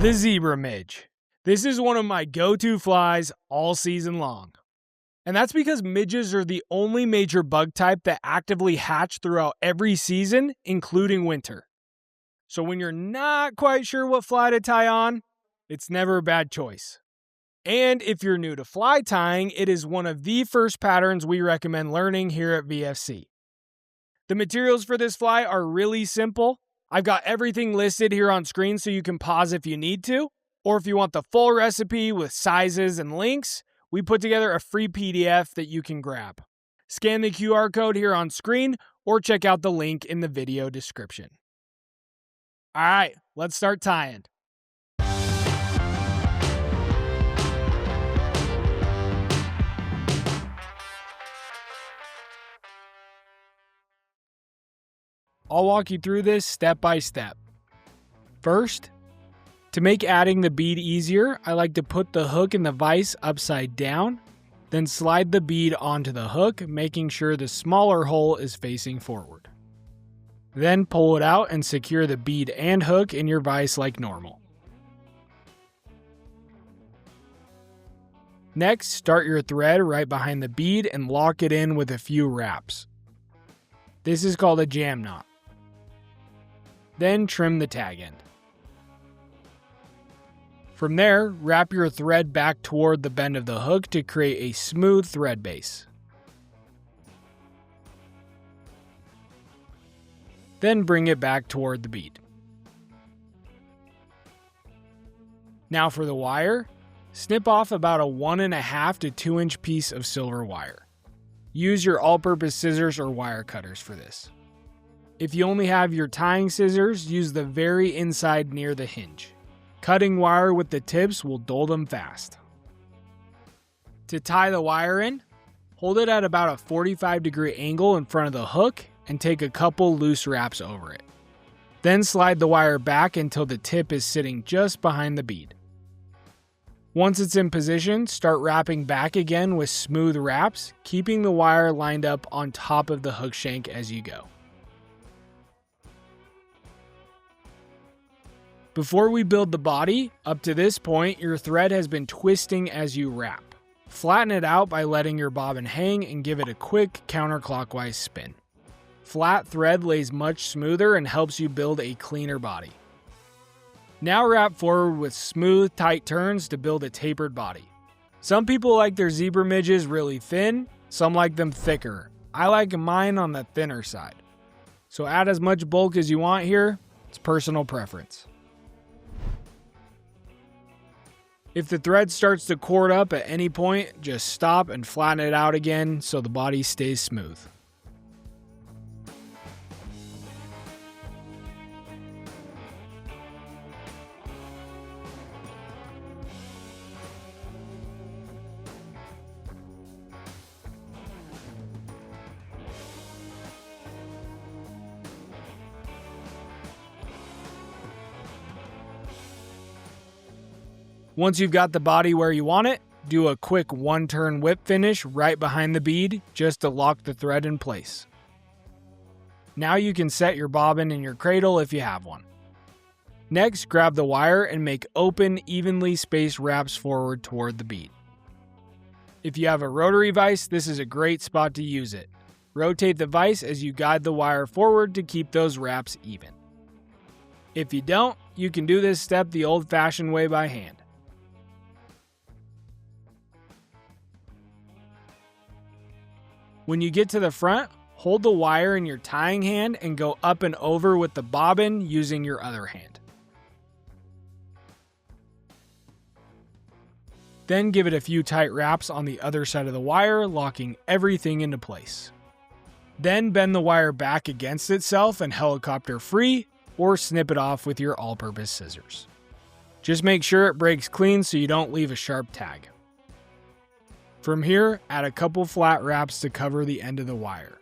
The Zebra Midge. This is one of my go-to flies all season long. And that's because midges are the only major bug type that actively hatch throughout every season, including winter. So when you're not quite sure what fly to tie on, it's never a bad choice. And if you're new to fly tying, it is one of the first patterns we recommend learning here at VFC. The materials for this fly are really simple. I've got everything listed here on screen so you can pause if you need to, or if you want the full recipe with sizes and links, we put together a free PDF that you can grab. Scan the QR code here on screen or check out the link in the video description. All right, let's start tying. I'll walk you through this step by step. First, to make adding the bead easier, I like to put the hook in the vise upside down, then slide the bead onto the hook, making sure the smaller hole is facing forward. Then pull it out and secure the bead and hook in your vise like normal. Next, start your thread right behind the bead and lock it in with a few wraps. This is called a jam knot. Then trim the tag end. From there, wrap your thread back toward the bend of the hook to create a smooth thread base. Then bring it back toward the bead. Now for the wire, snip off about a 1.5 to 2 inch piece of silver wire. Use your all-purpose scissors or wire cutters for this. If you only have your tying scissors, use the very inside near the hinge. Cutting wire with the tips will dull them fast. To tie the wire in, hold it at about a 45-degree angle in front of the hook and take a couple loose wraps over it. Then slide the wire back until the tip is sitting just behind the bead. Once it's in position, start wrapping back again with smooth wraps, keeping the wire lined up on top of the hook shank as you go. Before we build the body, up to this point, your thread has been twisting as you wrap. Flatten it out by letting your bobbin hang and give it a quick counterclockwise spin. Flat thread lays much smoother and helps you build a cleaner body. Now wrap forward with smooth, tight turns to build a tapered body. Some people like their zebra midges really thin, some like them thicker. I like mine on the thinner side. So add as much bulk as you want here, it's personal preference. If the thread starts to cord up at any point, just stop and flatten it out again so the body stays smooth. Once you've got the body where you want it, do a quick one-turn whip finish right behind the bead just to lock the thread in place. Now you can set your bobbin in your cradle if you have one. Next, grab the wire and make open, evenly spaced wraps forward toward the bead. If you have a rotary vise, this is a great spot to use it. Rotate the vise as you guide the wire forward to keep those wraps even. If you don't, you can do this step the old-fashioned way by hand. When you get to the front, hold the wire in your tying hand and go up and over with the bobbin using your other hand. Then give it a few tight wraps on the other side of the wire, locking everything into place. Then bend the wire back against itself and helicopter free, or snip it off with your all-purpose scissors. Just make sure it breaks clean so you don't leave a sharp tag. From here, add a couple flat wraps to cover the end of the wire.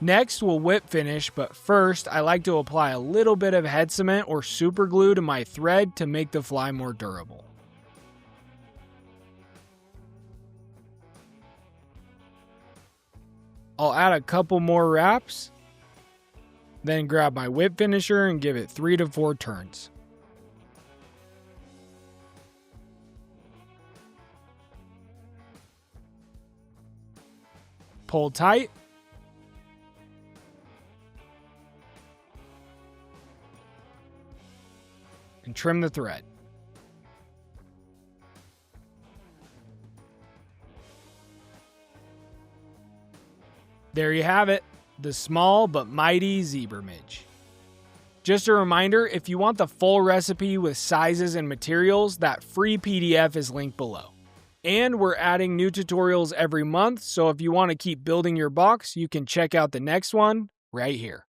Next, we'll whip finish, but first, I like to apply a little bit of head cement or super glue to my thread to make the fly more durable. I'll add a couple more wraps Then grab my whip finisher and give it 3 to 4 turns. Pull tight. And trim the thread. There you have it, the small but mighty Zebra Midge. Just a reminder, if you want the full recipe with sizes and materials, that free PDF is linked below. And we're adding new tutorials every month, so if you want to keep building your box, you can check out the next one right here.